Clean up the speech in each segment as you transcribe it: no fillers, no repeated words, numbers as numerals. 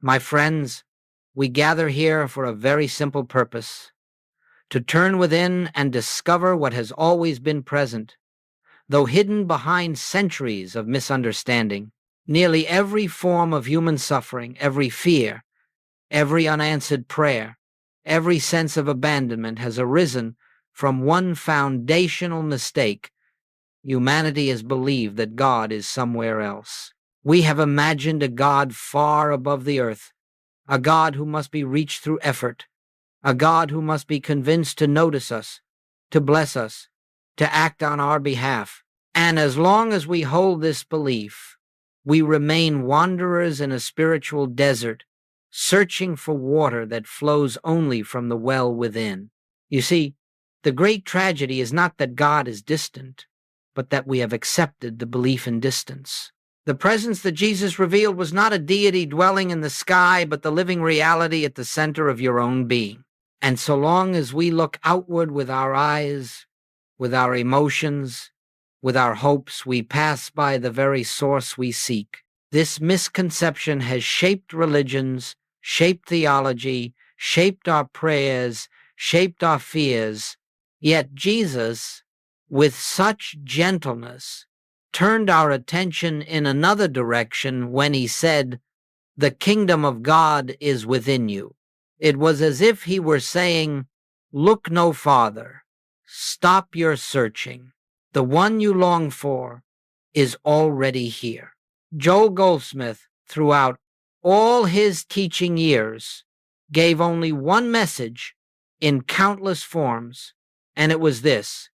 My friends, we gather here for a very simple purpose: to turn within and discover what has always been present, though hidden behind centuries of misunderstanding. Nearly every form of human suffering, every fear, every unanswered prayer, every sense of abandonment has arisen from one foundational mistake. Humanity has believed that God is somewhere else. We have imagined a God far above the earth, a God who must be reached through effort, a God who must be convinced to notice us, to bless us, to act on our behalf. And as long as we hold this belief, we remain wanderers in a spiritual desert, searching for water that flows only from the well within. You see, the great tragedy is not that God is distant, but that we have accepted the belief in distance. The presence that Jesus revealed was not a deity dwelling in the sky, but the living reality at the center of your own being. And so long as we look outward with our eyes, with our emotions, with our hopes, we pass by the very source we seek. This misconception has shaped religions, shaped theology, shaped our prayers, shaped our fears. Yet Jesus, with such gentleness, turned our attention in another direction when he said, "The kingdom of God is within you." It was as if he were saying, "Look no farther. Stop your searching. The one you long for is already here." Joel Goldsmith, throughout all his teaching years, gave only one message in countless forms, and it was this: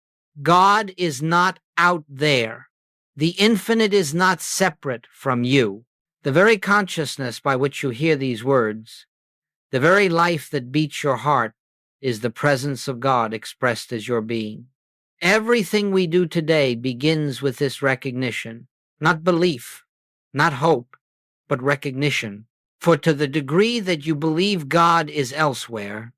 God is not out there. The infinite is not separate from you. The very consciousness by which you hear these words, the very life that beats your heart, is the presence of God expressed as your being. Everything we do today begins with this recognition, not belief, not hope, but recognition. For to the degree that you believe God is elsewhere,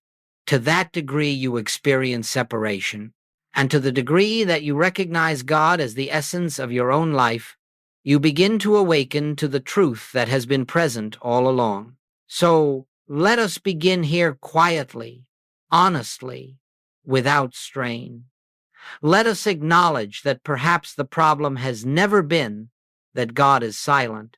to that degree you experience separation. And to the degree that you recognize God as the essence of your own life, you begin to awaken to the truth that has been present all along. So let us begin here quietly, honestly, without strain. Let us acknowledge that perhaps the problem has never been that God is silent,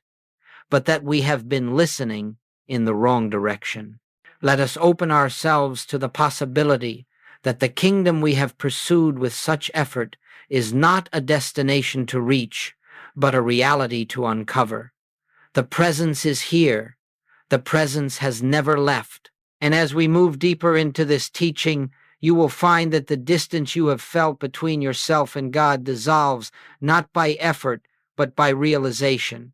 but that we have been listening in the wrong direction. Let us open ourselves to the possibility that the kingdom we have pursued with such effort is not a destination to reach, but a reality to uncover. The presence is here. The presence has never left. And as we move deeper into this teaching, you will find that the distance you have felt between yourself and God dissolves not by effort, but by realization.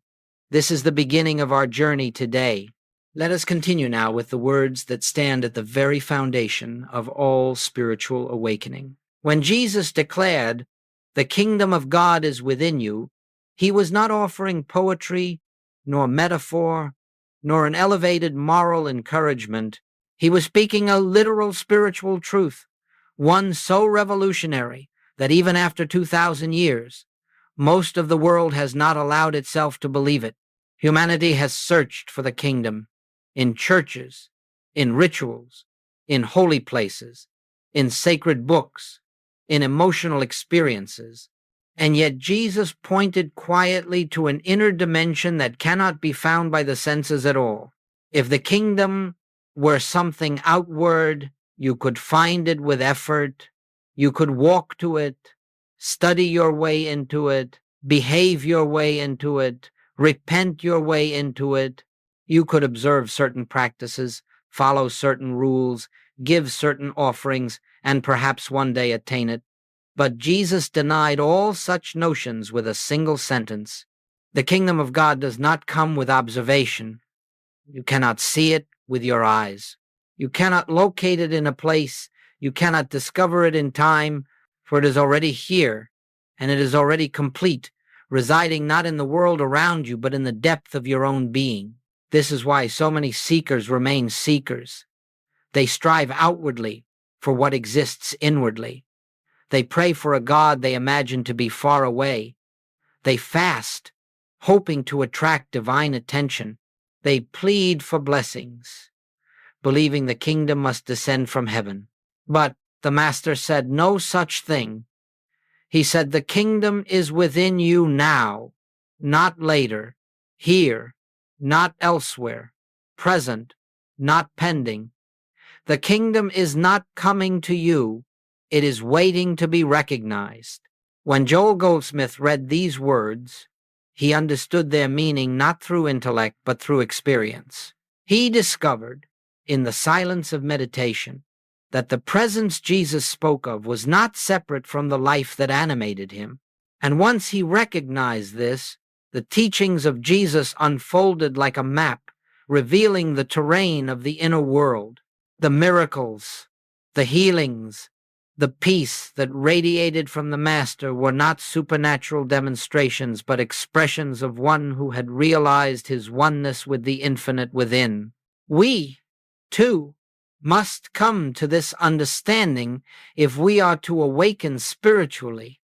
This is the beginning of our journey today. Let us continue now with the words that stand at the very foundation of all spiritual awakening. When Jesus declared, "The kingdom of God is within you," he was not offering poetry, nor metaphor, nor an elevated moral encouragement. He was speaking a literal spiritual truth, one so revolutionary that even after 2,000 years, most of the world has not allowed itself to believe it. Humanity has searched for the kingdom in churches, in rituals, in holy places, in sacred books, in emotional experiences, and yet Jesus pointed quietly to an inner dimension that cannot be found by the senses at all. If the kingdom were something outward, you could find it with effort, you could walk to it, study your way into it, behave your way into it, repent your way into it. You could observe certain practices, follow certain rules, give certain offerings, and perhaps one day attain it. But Jesus denied all such notions with a single sentence. The kingdom of God does not come with observation. You cannot see it with your eyes. You cannot locate it in a place. You cannot discover it in time, for it is already here, and it is already complete, residing not in the world around you, but in the depth of your own being. This is why so many seekers remain seekers. They strive outwardly for what exists inwardly. They pray for a God they imagine to be far away. They fast, hoping to attract divine attention. They plead for blessings, believing the kingdom must descend from heaven. But the Master said no such thing. He said, the kingdom is within you now, not later, here, not elsewhere, present, not pending. The kingdom is not coming to you, it is waiting to be recognized. When Joel Goldsmith read these words, he understood their meaning not through intellect but through experience. He discovered, in the silence of meditation, that the presence Jesus spoke of was not separate from the life that animated him. And once he recognized this, the teachings of Jesus unfolded like a map, revealing the terrain of the inner world, the miracles, the healings, the peace that radiated from the Master were not supernatural demonstrations, but expressions of one who had realized his oneness with the infinite within. We, too, must come to this understanding if we are to awaken spiritually.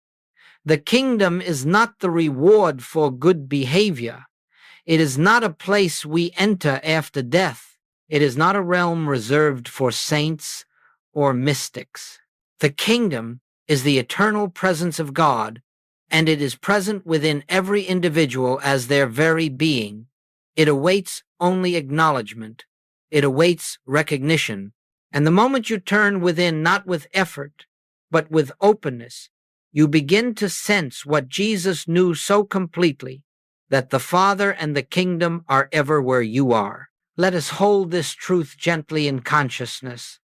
The kingdom is not the reward for good behavior. It is not a place we enter after death. It is not a realm reserved for saints or mystics. The kingdom is the eternal presence of God, and it is present within every individual as their very being. It awaits only acknowledgement. It awaits recognition. And the moment you turn within, not with effort, but with openness, you begin to sense what Jesus knew so completely, that the Father and the kingdom are ever where you are. Let us hold this truth gently in consciousness.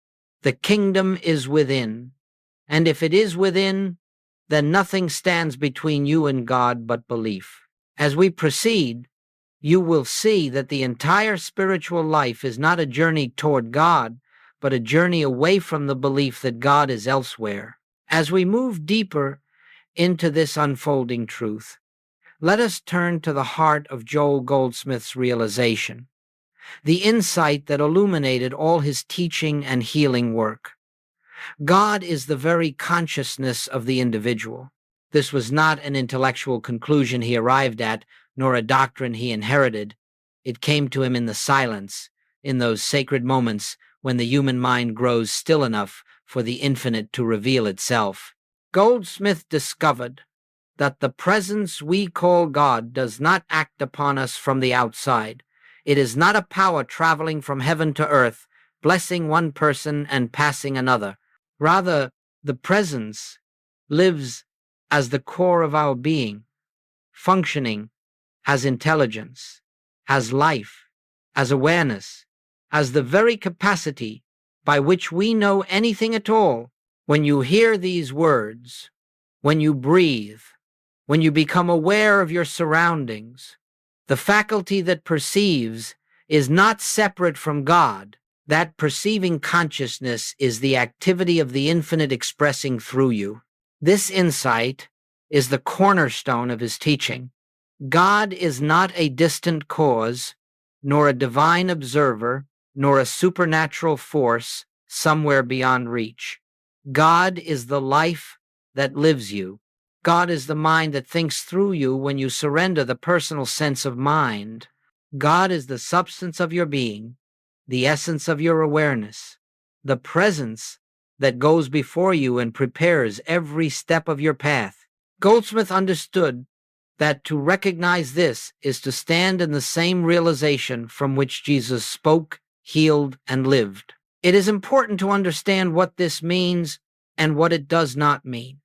The kingdom is within, and if it is within, then nothing stands between you and God but belief. As we proceed, you will see that the entire spiritual life is not a journey toward God, but a journey away from the belief that God is elsewhere. As we move deeper into this unfolding truth, let us turn to the heart of Joel Goldsmith's realization, the insight that illuminated all his teaching and healing work. God is the very consciousness of the individual. This was not an intellectual conclusion he arrived at, nor a doctrine he inherited. It came to him in the silence, in those sacred moments when the human mind grows still enough for the infinite to reveal itself. Goldsmith discovered that the presence we call God does not act upon us from the outside. It is not a power traveling from heaven to earth, blessing one person and passing another. Rather, the presence lives as the core of our being, functioning as intelligence, as life, as awareness, as the very capacity by which we know anything at all. When you hear these words, when you breathe, when you become aware of your surroundings, the faculty that perceives is not separate from God. That perceiving consciousness is the activity of the infinite expressing through you. This insight is the cornerstone of his teaching. God is not a distant cause, nor a divine observer, nor a supernatural force somewhere beyond reach. God is the life that lives you. God is the mind that thinks through you when you surrender the personal sense of mind. God is the substance of your being, the essence of your awareness, the presence that goes before you and prepares every step of your path. Goldsmith understood that to recognize this is to stand in the same realization from which Jesus spoke, healed, and lived. It is important to understand what this means and what it does not mean.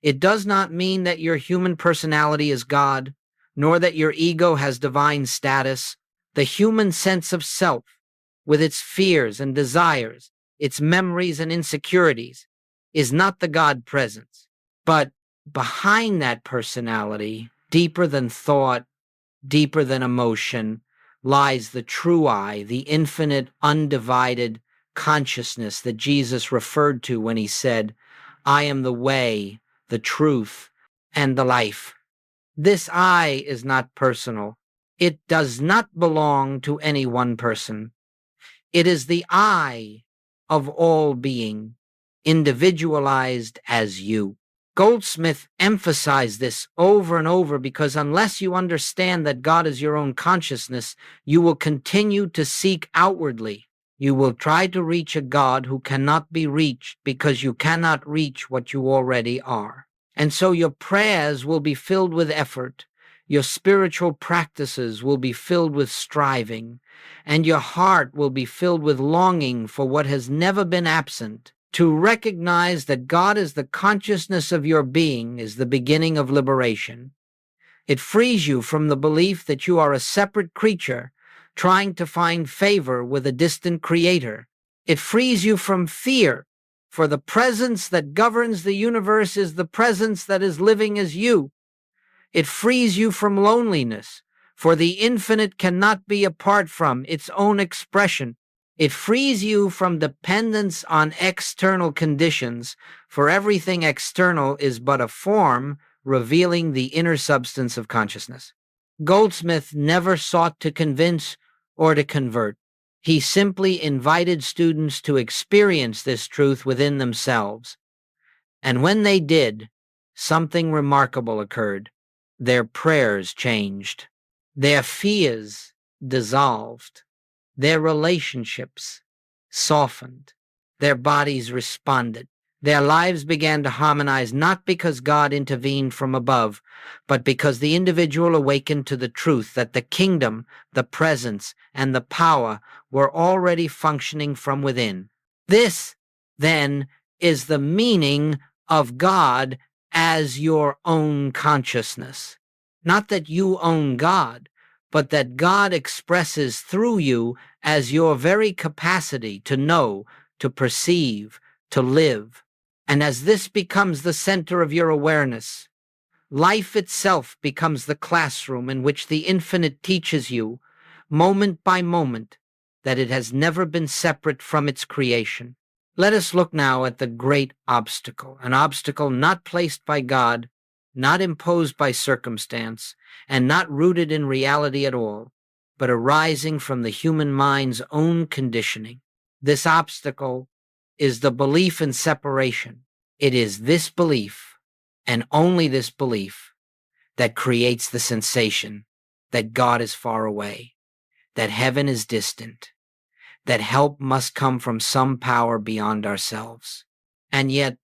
It does not mean that your human personality is God, nor that your ego has divine status. The human sense of self, with its fears and desires, its memories and insecurities, is not the God presence. But behind that personality, deeper than thought, deeper than emotion, lies the true I, the infinite, undivided consciousness that Jesus referred to when he said, I am the way, the truth, and the life. This I is not personal. It does not belong to any one person. It is the I of all being, individualized as you. Goldsmith emphasized this over and over because unless you understand that God is your own consciousness, you will continue to seek outwardly. You will try to reach a God who cannot be reached because you cannot reach what you already are. And so your prayers will be filled with effort, your spiritual practices will be filled with striving, and your heart will be filled with longing for what has never been absent. To recognize that God is the consciousness of your being is the beginning of liberation. It frees you from the belief that you are a separate creature trying to find favor with a distant creator. It frees you from fear, for the presence that governs the universe is the presence that is living as you. It frees you from loneliness, for the infinite cannot be apart from its own expression. It frees you from dependence on external conditions, for everything external is but a form revealing the inner substance of consciousness. Goldsmith never sought to convince or to convert. He simply invited students to experience this truth within themselves. And when they did, something remarkable occurred. Their prayers changed. Their fears dissolved. Their relationships softened. Their bodies responded. Their lives began to harmonize not because God intervened from above, but because the individual awakened to the truth that the kingdom, the presence, and the power were already functioning from within. This, then, is the meaning of God as your own consciousness. Not that you own God, but that God expresses through you as your very capacity to know, to perceive, to live. And as this becomes the center of your awareness, life itself becomes the classroom in which the infinite teaches you, moment by moment, that it has never been separate from its creation. Let us look now at the great obstacle, an obstacle not placed by God, not imposed by circumstance, and not rooted in reality at all, but arising from the human mind's own conditioning. This obstacle is the belief in separation. It is this belief, and only this belief, that creates the sensation that God is far away, that heaven is distant, that help must come from some power beyond ourselves. And yet,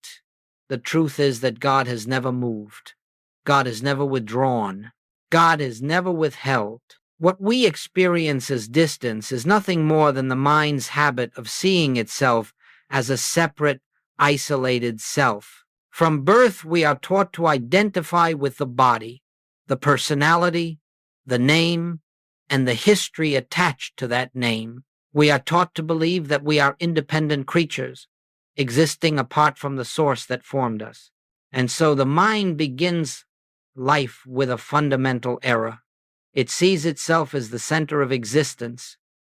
the truth is that God has never moved. God has never withdrawn. God has never withheld. What we experience as distance is nothing more than the mind's habit of seeing itself as a separate, isolated self. From birth, we are taught to identify with the body, the personality, the name, and the history attached to that name. We are taught to believe that we are independent creatures, existing apart from the source that formed us. And so the mind begins life with a fundamental error. It sees itself as the center of existence,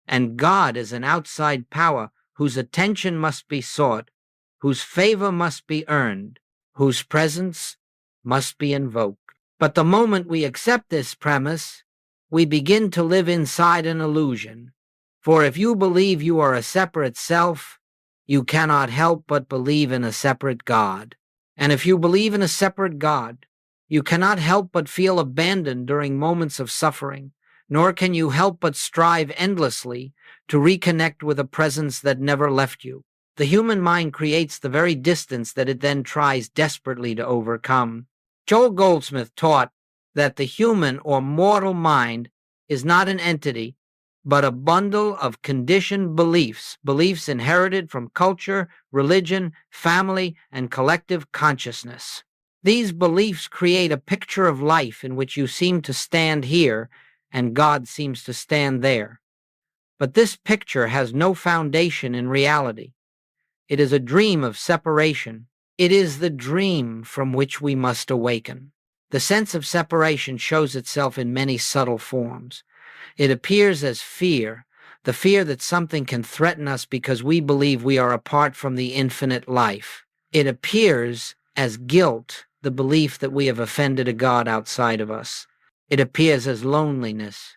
and God as an outside power whose attention must be sought, whose favor must be earned, whose presence must be invoked. But the moment we accept this premise, we begin to live inside an illusion. For if you believe you are a separate self, you cannot help but believe in a separate God. And if you believe in a separate God, you cannot help but feel abandoned during moments of suffering, nor can you help but strive endlessly to reconnect with a presence that never left you. The human mind creates the very distance that it then tries desperately to overcome. Joel Goldsmith taught that the human or mortal mind is not an entity, but a bundle of conditioned beliefs, beliefs inherited from culture, religion, family, and collective consciousness. These beliefs create a picture of life in which you seem to stand here and God seems to stand there. But this picture has no foundation in reality. It is a dream of separation. It is the dream from which we must awaken. The sense of separation shows itself in many subtle forms. It appears as fear, the fear that something can threaten us because we believe we are apart from the infinite life. It appears as guilt, the belief that we have offended a God outside of us. It appears as loneliness,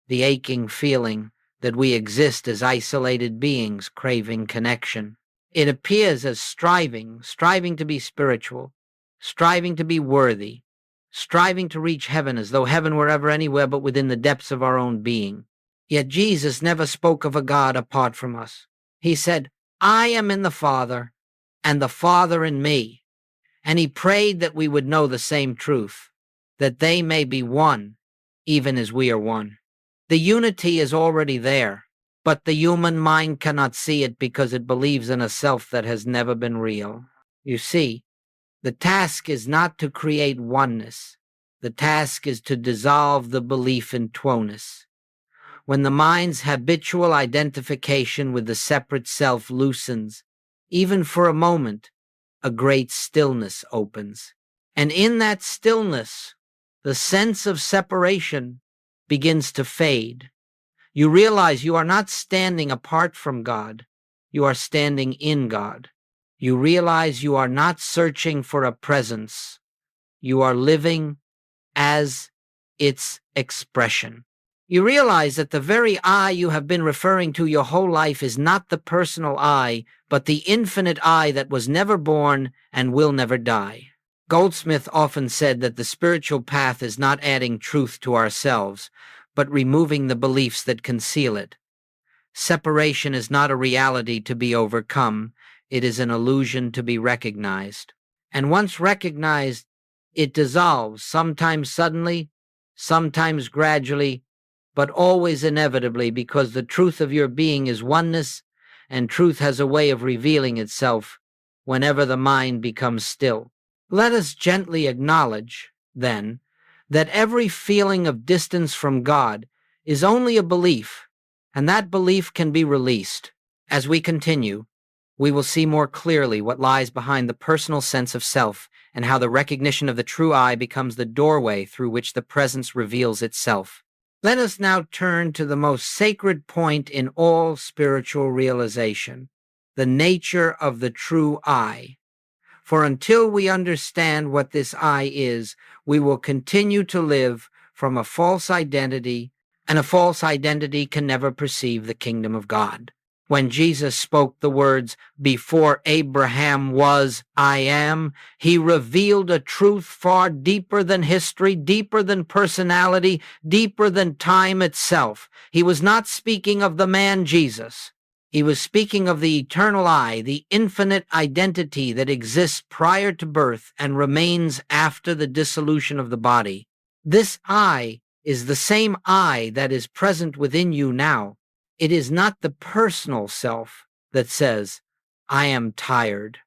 the aching feeling that we exist as isolated beings craving connection. It appears as striving to be spiritual, striving to be worthy, striving to reach heaven as though heaven were ever anywhere but within the depths of our own being. Yet Jesus never spoke of a God apart from us. He said, I am in the Father, and the Father in me. And he prayed that we would know the same truth, that they may be one, even as we are one. The unity is already there, but the human mind cannot see it because it believes in a self that has never been real. You see, the task is not to create oneness. The task is to dissolve the belief in twoness. When the mind's habitual identification with the separate self loosens, even for a moment, a great stillness opens. And in that stillness, the sense of separation begins to fade. You realize you are not standing apart from God. You are standing in God. You realize you are not searching for a presence. You are living as its expression. You realize that the very I you have been referring to your whole life is not the personal I, but the infinite I that was never born and will never die. Goldsmith often said that the spiritual path is not adding truth to ourselves, but removing the beliefs that conceal it. Separation is not a reality to be overcome. It is an illusion to be recognized. And once recognized, it dissolves, sometimes suddenly, sometimes gradually, but always inevitably, because the truth of your being is oneness, and truth has a way of revealing itself whenever the mind becomes still. Let us gently acknowledge, then, that every feeling of distance from God is only a belief, and that belief can be released. As we continue, we will see more clearly what lies behind the personal sense of self and how the recognition of the true I becomes the doorway through which the presence reveals itself. Let us now turn to the most sacred point in all spiritual realization, the nature of the true I. For until we understand what this I is, we will continue to live from a false identity, and a false identity can never perceive the kingdom of God. When Jesus spoke the words, "Before Abraham was, I am," he revealed a truth far deeper than history, deeper than personality, deeper than time itself. He was not speaking of the man Jesus. He was speaking of the eternal I, the infinite identity that exists prior to birth and remains after the dissolution of the body. This I is the same I that is present within you now. It is not the personal self that says, I am tired,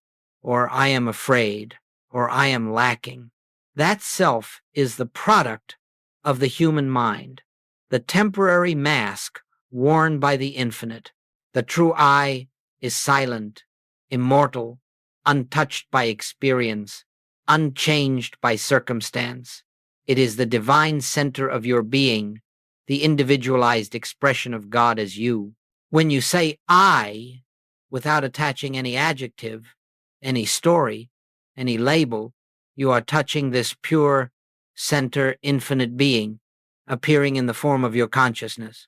or I am afraid, or I am lacking. That self is the product of the human mind, the temporary mask worn by the infinite. The true I is silent, immortal, untouched by experience, unchanged by circumstance. It is the divine center of your being, the individualized expression of God as you. When you say I, without attaching any adjective, any story, any label, you are touching this pure, center, infinite being, appearing in the form of your consciousness.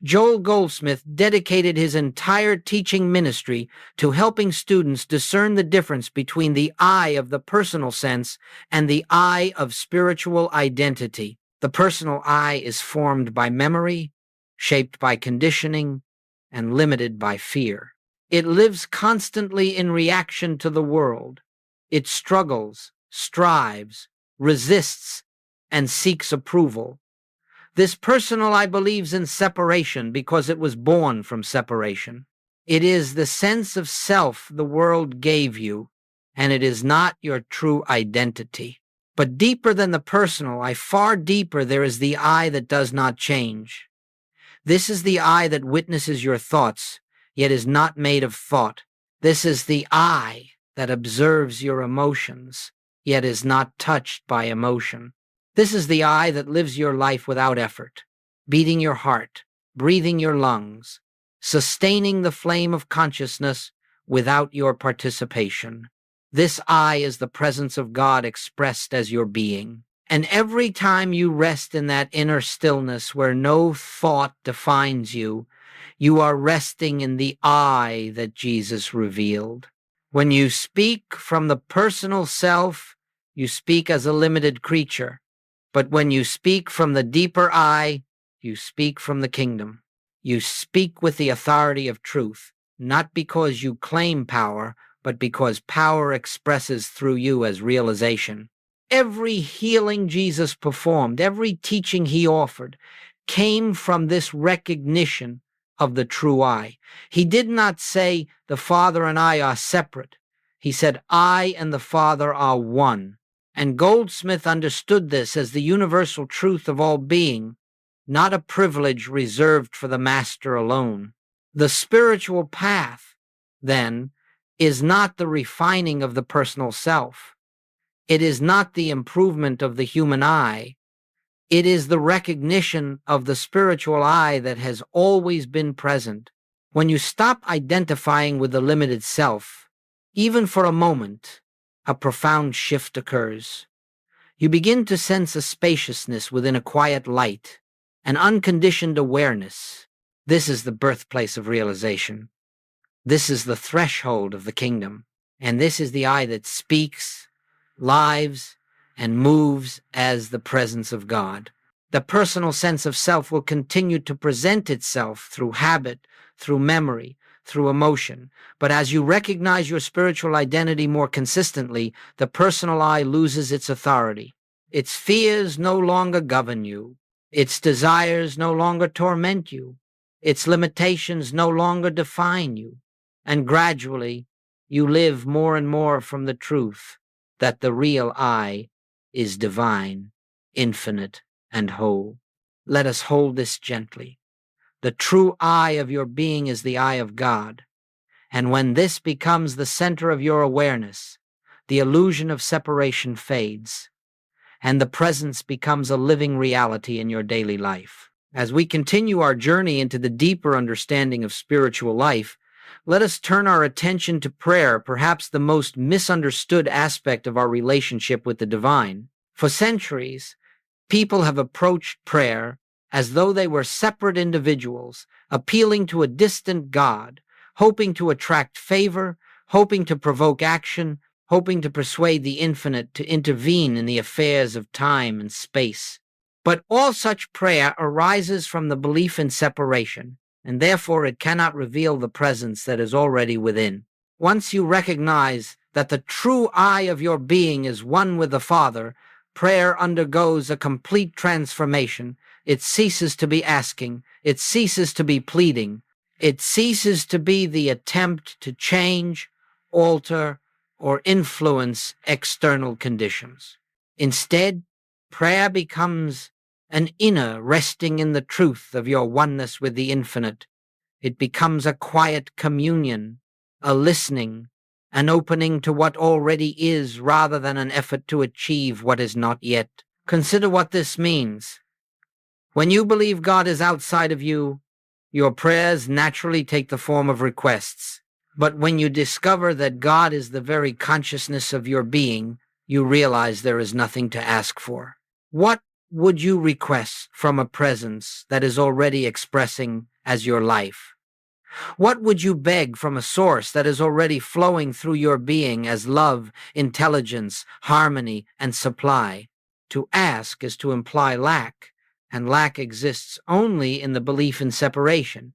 Joel Goldsmith dedicated his entire teaching ministry to helping students discern the difference between the I of the personal sense and the I of spiritual identity. The personal I is formed by memory, shaped by conditioning, and limited by fear. It lives constantly in reaction to the world. It struggles, strives, resists, and seeks approval. This personal I believes in separation because it was born from separation. It is the sense of self the world gave you, and it is not your true identity. But deeper than the personal I, far deeper, there is the I that does not change. This is the I that witnesses your thoughts, yet is not made of thought. This is the I that observes your emotions, yet is not touched by emotion. This is the I that lives your life without effort, beating your heart, breathing your lungs, sustaining the flame of consciousness without your participation. This I is the presence of God expressed as your being. And every time you rest in that inner stillness where no thought defines you, you are resting in the I that Jesus revealed. When you speak from the personal self, you speak as a limited creature. But when you speak from the deeper I, you speak from the kingdom. You speak with the authority of truth, not because you claim power, but because power expresses through you as realization. Every healing Jesus performed, every teaching he offered, came from this recognition of the true I. He did not say, the Father and I are separate. He said, I and the Father are one. And Goldsmith understood this as the universal truth of all being, not a privilege reserved for the master alone. The spiritual path, then, is not the refining of the personal self. It is not the improvement of the human I. It is the recognition of the spiritual I that has always been present. When you stop identifying with the limited self, even for a moment, a profound shift occurs. You begin to sense a spaciousness within a quiet light, an unconditioned awareness. This is the birthplace of realization. This is the threshold of the kingdom. And this is the I that speaks, lives, and moves as the presence of God. The personal sense of self will continue to present itself through habit, through memory, through emotion. But as you recognize your spiritual identity more consistently, the personal I loses its authority. Its fears no longer govern you. Its desires no longer torment you. Its limitations no longer define you. And gradually, you live more and more from the truth that the real I is divine, infinite, and whole. Let us hold this gently. The true I of your being is the I of God. And when this becomes the center of your awareness, the illusion of separation fades, and the presence becomes a living reality in your daily life. As we continue our journey into the deeper understanding of spiritual life, let us turn our attention to prayer, perhaps the most misunderstood aspect of our relationship with the divine. For centuries, people have approached prayer as though they were separate individuals, appealing to a distant God, hoping to attract favor, hoping to provoke action, hoping to persuade the infinite to intervene in the affairs of time and space. But all such prayer arises from the belief in separation, and therefore it cannot reveal the presence that is already within. Once you recognize that the true I of your being is one with the Father, prayer undergoes a complete transformation. It ceases to be asking. It ceases to be pleading. It ceases to be the attempt to change, alter, or influence external conditions. Instead, prayer becomes an inner resting in the truth of your oneness with the infinite. It becomes a quiet communion, a listening, an opening to what already is rather than an effort to achieve what is not yet. Consider what this means. When you believe God is outside of you, your prayers naturally take the form of requests. But when you discover that God is the very consciousness of your being, you realize there is nothing to ask for. What would you request from a presence that is already expressing as your life? What would you beg from a source that is already flowing through your being as love, intelligence, harmony, and supply? To ask is to imply lack, and lack exists only in the belief in separation.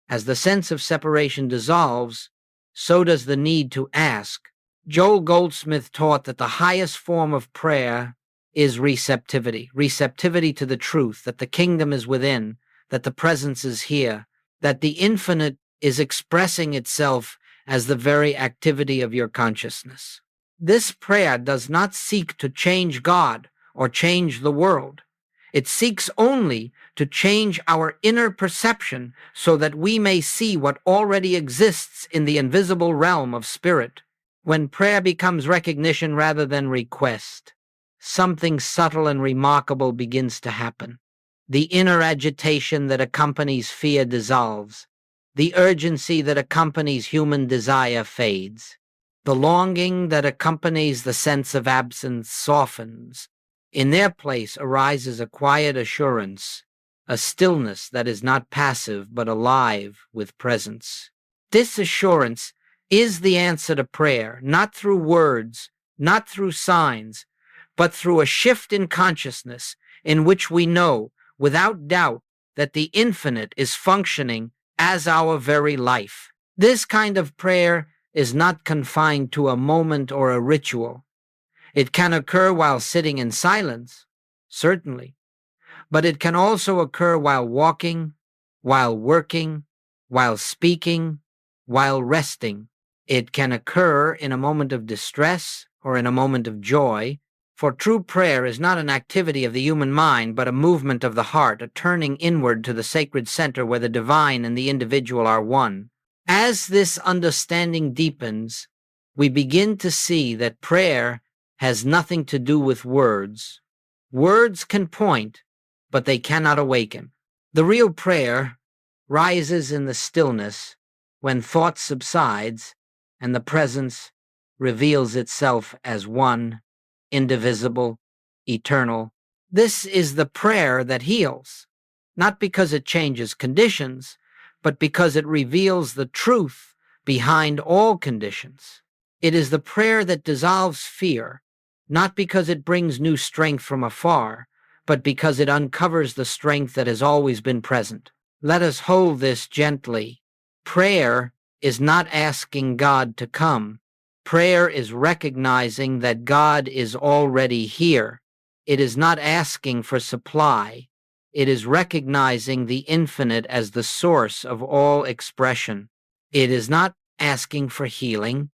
As the sense of separation dissolves, so does the need to ask. Joel Goldsmith taught that the highest form of prayer is receptivity. Receptivity to the truth that the kingdom is within, that the presence is here, that the infinite is expressing itself as the very activity of your consciousness. This prayer does not seek to change God or change the world. It seeks only to change our inner perception so that we may see what already exists in the invisible realm of spirit. When prayer becomes recognition rather than request, something subtle and remarkable begins to happen. The inner agitation that accompanies fear dissolves. The urgency that accompanies human desire fades. The longing that accompanies the sense of absence softens. In their place arises a quiet assurance, a stillness that is not passive but alive with presence. This assurance is the answer to prayer, not through words, not through signs, but through a shift in consciousness in which we know, without doubt, that the infinite is functioning as our very life. This kind of prayer is not confined to a moment or a ritual. It can occur while sitting in silence, certainly, but it can also occur while walking, while working, while speaking, while resting. It can occur in a moment of distress or in a moment of joy, for true prayer is not an activity of the human mind, but a movement of the heart, a turning inward to the sacred center where the divine and the individual are one. As this understanding deepens, we begin to see that prayer has nothing to do with words. Words can point, but they cannot awaken. The real prayer rises in the stillness when thought subsides and the presence reveals itself as one, indivisible, eternal. This is the prayer that heals, not because it changes conditions, but because it reveals the truth behind all conditions. It is the prayer that dissolves fear, not because it brings new strength from afar, but because it uncovers the strength that has always been present. Let us hold this gently. Prayer is not asking God to come. Prayer is recognizing that God is already here. It is not asking for supply. It is recognizing the infinite as the source of all expression. It is not asking for healing.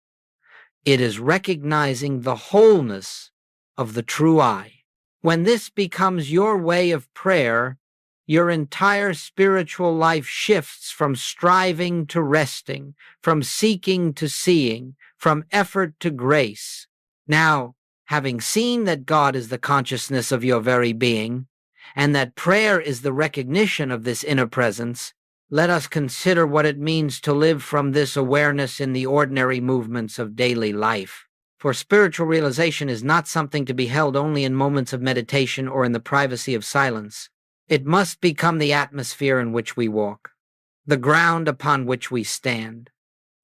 It is recognizing the wholeness of the true I. When this becomes your way of prayer, your entire spiritual life shifts from striving to resting, from seeking to seeing, from effort to grace. Now, having seen that God is the consciousness of your very being, and that prayer is the recognition of this inner presence, let us consider what it means to live from this awareness in the ordinary movements of daily life. For spiritual realization is not something to be held only in moments of meditation or in the privacy of silence. It must become the atmosphere in which we walk, the ground upon which we stand,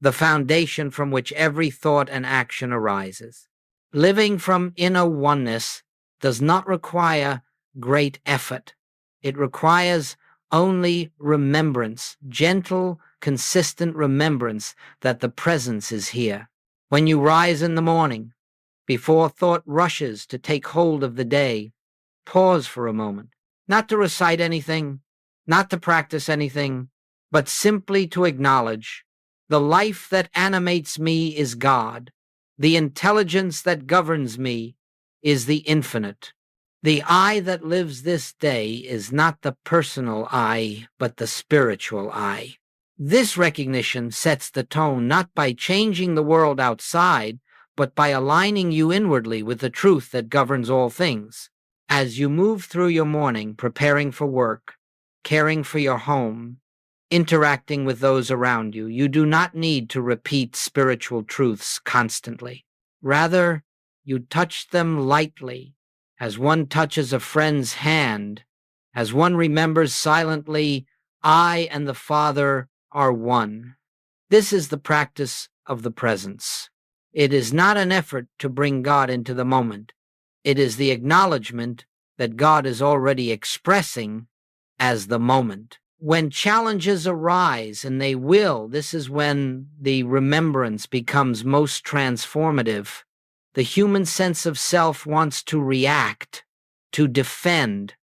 the foundation from which every thought and action arises. Living from inner oneness does not require great effort. It requires only remembrance, gentle, consistent remembrance that the presence is here. When you rise in the morning, before thought rushes to take hold of the day, pause for a moment, not to recite anything, not to practice anything, but simply to acknowledge the life that animates me is God. The intelligence that governs me is the infinite. The I that lives this day is not the personal I, but the spiritual I. This recognition sets the tone not by changing the world outside, but by aligning you inwardly with the truth that governs all things. As you move through your morning, preparing for work, caring for your home, interacting with those around you, you do not need to repeat spiritual truths constantly. Rather, you touch them lightly, as one touches a friend's hand, as one remembers silently, I and the Father are one. This is the practice of the presence. It is not an effort to bring God into the moment. It is the acknowledgement that God is already expressing as the moment. When challenges arise, and they will, this is when the remembrance becomes most transformative. The human sense of self wants to react, to defend,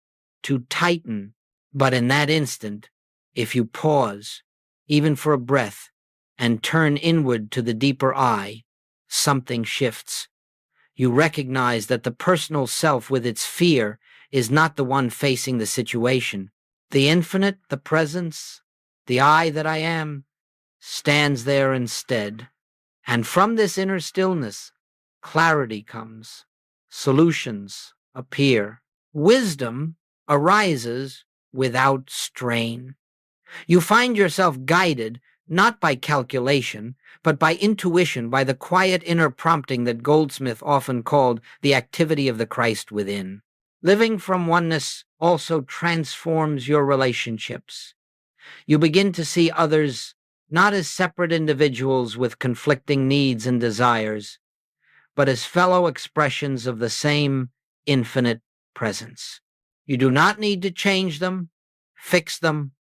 to tighten. But in that instant, if you pause, even for a breath, and turn inward to the deeper I, something shifts. You recognize that the personal self with its fear is not the one facing the situation. The infinite, the presence, the I that I am, stands there instead. And from this inner stillness, clarity comes. Solutions appear. Wisdom arises without strain. You find yourself guided not by calculation, but by intuition, by the quiet inner prompting that Goldsmith often called the activity of the Christ within. Living from oneness also transforms your relationships. You begin to see others not as separate individuals with conflicting needs and desires, but as fellow expressions of the same infinite presence. You do not need to change them, fix them,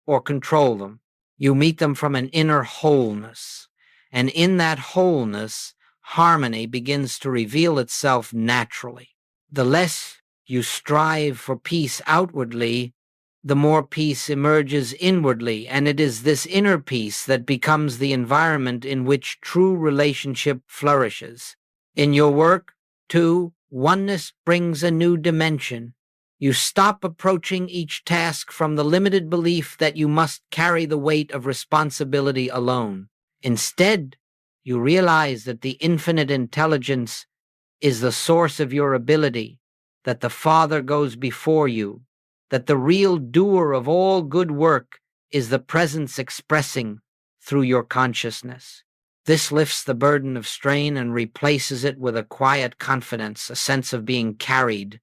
or control them. You meet them from an inner wholeness. And in that wholeness, harmony begins to reveal itself naturally. The less you strive for peace outwardly, the more peace emerges inwardly, and it is this inner peace that becomes the environment in which true relationship flourishes. In your work, too, oneness brings a new dimension. You stop approaching each task from the limited belief that you must carry the weight of responsibility alone. Instead, you realize that the infinite intelligence is the source of your ability, that the Father goes before you, that the real doer of all good work is the presence expressing through your consciousness. This lifts the burden of strain and replaces it with a quiet confidence, a sense of being carried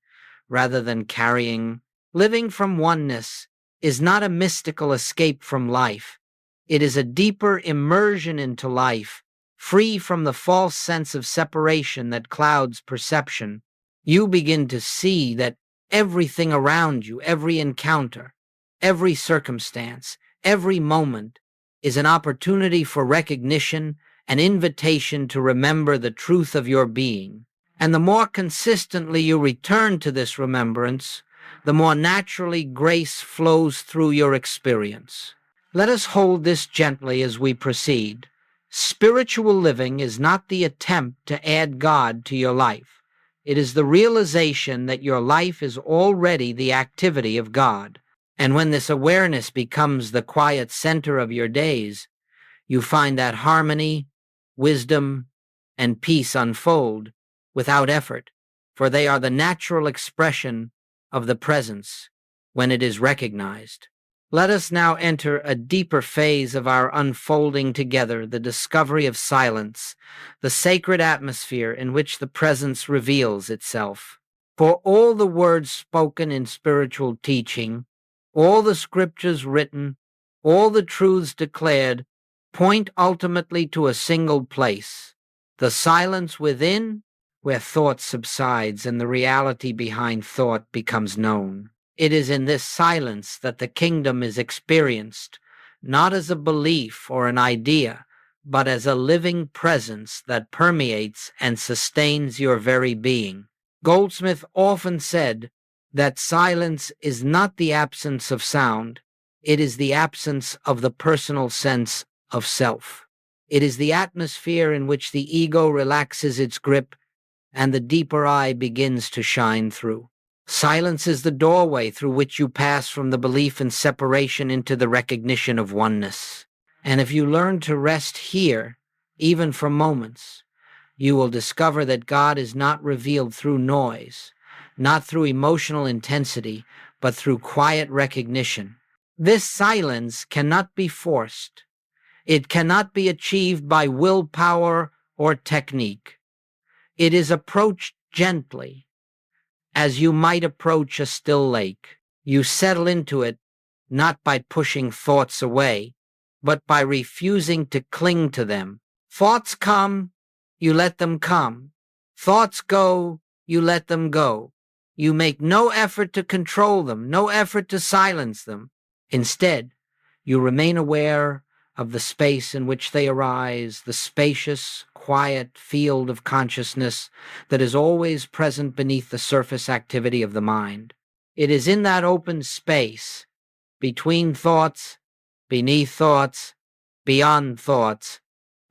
rather than carrying. Living from oneness is not a mystical escape from life. It is a deeper immersion into life, free from the false sense of separation that clouds perception. You begin to see that everything around you, every encounter, every circumstance, every moment is an opportunity for recognition, an invitation to remember the truth of your being. And the more consistently you return to this remembrance, the more naturally grace flows through your experience. Let us hold this gently as we proceed. Spiritual living is not the attempt to add God to your life. It is the realization that your life is already the activity of God. And when this awareness becomes the quiet center of your days, you find that harmony, wisdom, and peace unfold without effort, for they are the natural expression of the presence when it is recognized. Let us now enter a deeper phase of our unfolding together, the discovery of silence, the sacred atmosphere in which the presence reveals itself. For all the words spoken in spiritual teaching, all the scriptures written, all the truths declared, point ultimately to a single place, the silence within, where thought subsides and the reality behind thought becomes known. It is in this silence that the kingdom is experienced, not as a belief or an idea, but as a living presence that permeates and sustains your very being. Goldsmith often said that silence is not the absence of sound, it is the absence of the personal sense of self. It is the atmosphere in which the ego relaxes its grip and the deeper eye begins to shine through. Silence is the doorway through which you pass from the belief in separation into the recognition of oneness. And if you learn to rest here, even for moments, you will discover that God is not revealed through noise, not through emotional intensity, but through quiet recognition. This silence cannot be forced. It cannot be achieved by willpower or technique. It is approached gently, as you might approach a still lake. You settle into it not by pushing thoughts away, but by refusing to cling to them. Thoughts come, you let them come. Thoughts go, you let them go. You make no effort to control them, no effort to silence them. Instead, you remain aware of the space in which they arise, the spacious, quiet field of consciousness that is always present beneath the surface activity of the mind. It is in that open space, between thoughts, beneath thoughts, beyond thoughts,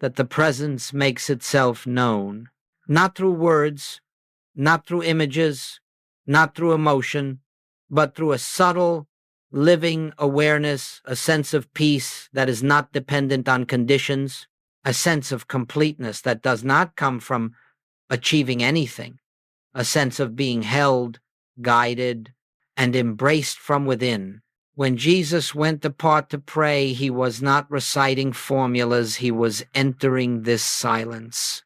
that the presence makes itself known, not through words, not through images, not through emotion, but through a subtle, living awareness, a sense of peace that is not dependent on conditions, a sense of completeness that does not come from achieving anything, a sense of being held, guided, and embraced from within. When Jesus went apart to pray, he was not reciting formulas, he was entering this silence.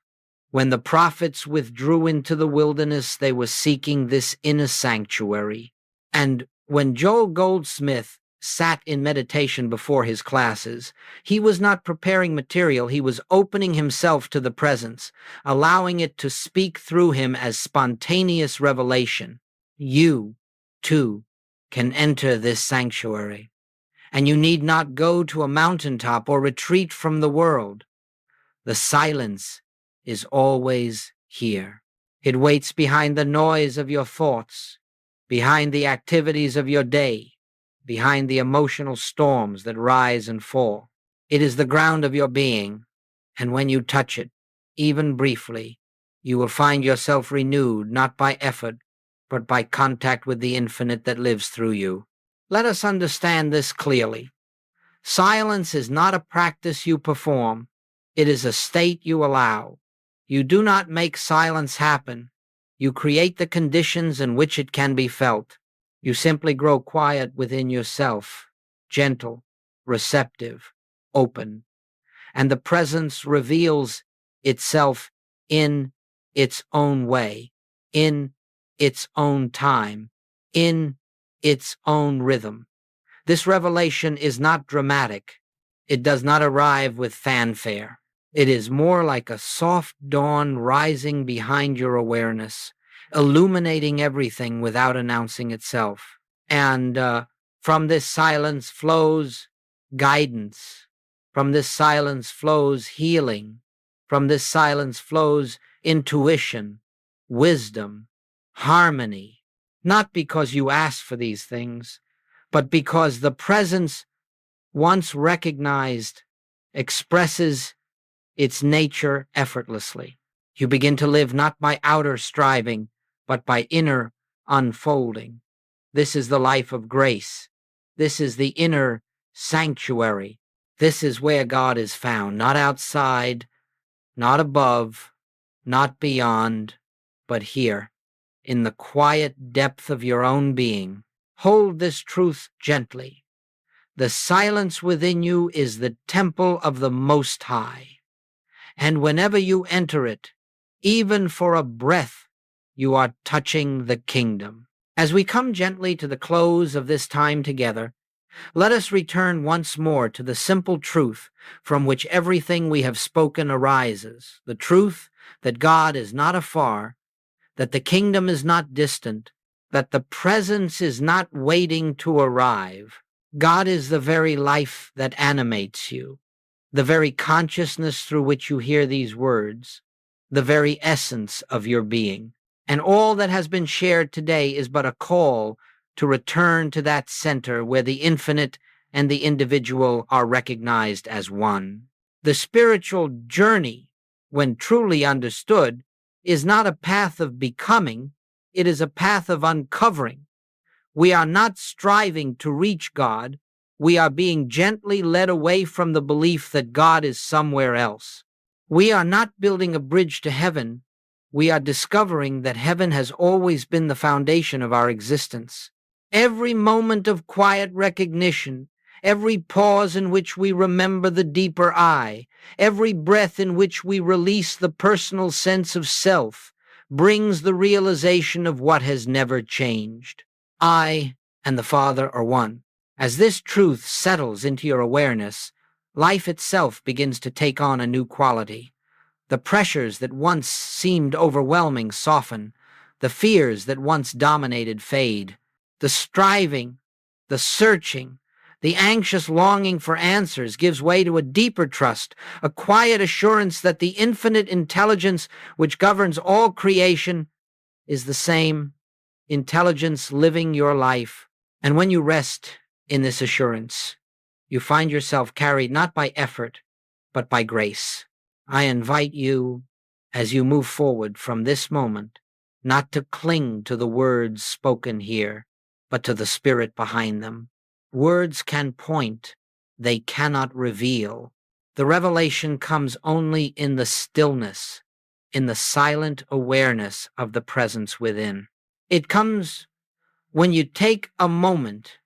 When the prophets withdrew into the wilderness, they were seeking this inner sanctuary. And when Joel Goldsmith sat in meditation before his classes, he was not preparing material, he was opening himself to the presence, allowing it to speak through him as spontaneous revelation. You, too, can enter this sanctuary, and you need not go to a mountaintop or retreat from the world. The silence is always here. It waits behind the noise of your thoughts, behind the activities of your day, behind the emotional storms that rise and fall. It is the ground of your being, and when you touch it, even briefly, you will find yourself renewed not by effort, but by contact with the infinite that lives through you. Let us understand this clearly. Silence is not a practice you perform, it is a state you allow. You do not make silence happen. You create the conditions in which it can be felt. You simply grow quiet within yourself, gentle, receptive, open, and the presence reveals itself in its own way, in its own time, in its own rhythm. This revelation is not dramatic. It does not arrive with fanfare. It is more like a soft dawn rising behind your awareness, illuminating everything without announcing itself. And from this silence flows guidance. From this silence flows healing. From this silence flows intuition, wisdom, harmony. Not because you ask for these things, but because the presence, once recognized, expresses its nature effortlessly. You begin to live not by outer striving, but by inner unfolding. This is the life of grace. This is the inner sanctuary. This is where God is found, not outside, not above, not beyond, but here, in the quiet depth of your own being. Hold this truth gently. The silence within you is the temple of the Most High. And whenever you enter it, even for a breath, you are touching the kingdom. As we come gently to the close of this time together, let us return once more to the simple truth from which everything we have spoken arises, the truth that God is not afar, that the kingdom is not distant, that the presence is not waiting to arrive. God is the very life that animates you, the very consciousness through which you hear these words, the very essence of your being. And all that has been shared today is but a call to return to that center where the infinite and the individual are recognized as one. The spiritual journey, when truly understood, is not a path of becoming, it is a path of uncovering. We are not striving to reach God, we are being gently led away from the belief that God is somewhere else. We are not building a bridge to heaven, we are discovering that heaven has always been the foundation of our existence. Every moment of quiet recognition, every pause in which we remember the deeper I, every breath in which we release the personal sense of self, brings the realization of what has never changed. I and the Father are one. As this truth settles into your awareness, life itself begins to take on a new quality. The pressures that once seemed overwhelming soften. The fears that once dominated fade. The striving, the searching, the anxious longing for answers gives way to a deeper trust, a quiet assurance that the infinite intelligence which governs all creation is the same intelligence living your life. And when you rest in this assurance, you find yourself carried not by effort, but by grace. I invite you, as you move forward from this moment, not to cling to the words spoken here, but to the spirit behind them. Words can point, they cannot reveal. The revelation comes only in the stillness, in the silent awareness of the presence within. It comes when you take a moment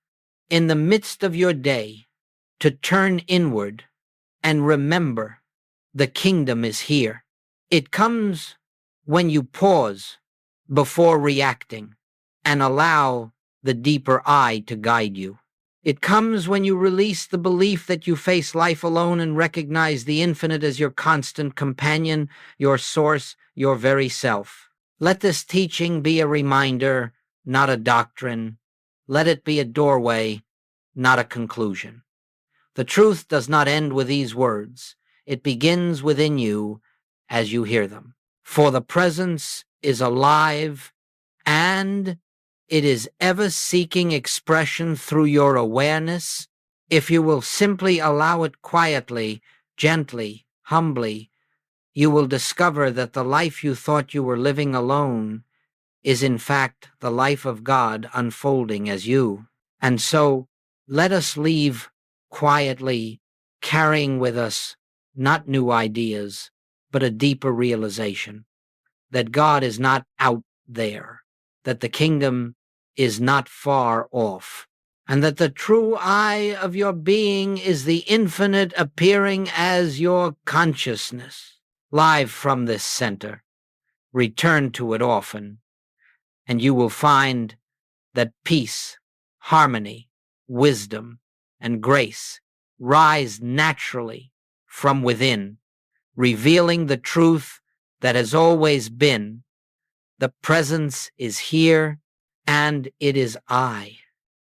in the midst of your day to turn inward and remember the kingdom is here. It comes when you pause before reacting and allow the deeper I to guide you. It comes when you release the belief that you face life alone and recognize the infinite as your constant companion, your source, your very self. Let this teaching be a reminder, not a doctrine. Let it be a doorway, not a conclusion. The truth does not end with these words. It begins within you as you hear them. For the presence is alive and it is ever seeking expression through your awareness. If you will simply allow it quietly, gently, humbly, you will discover that the life you thought you were living alone is in fact the life of God unfolding as you. And so let us leave quietly, carrying with us not new ideas, but a deeper realization that God is not out there, that the kingdom is not far off, and that the true I of your being is the infinite appearing as your consciousness. Live from this center, return to it often, and you will find that peace, harmony, wisdom, and grace rise naturally from within, revealing the truth that has always been. The presence is here, and it is I.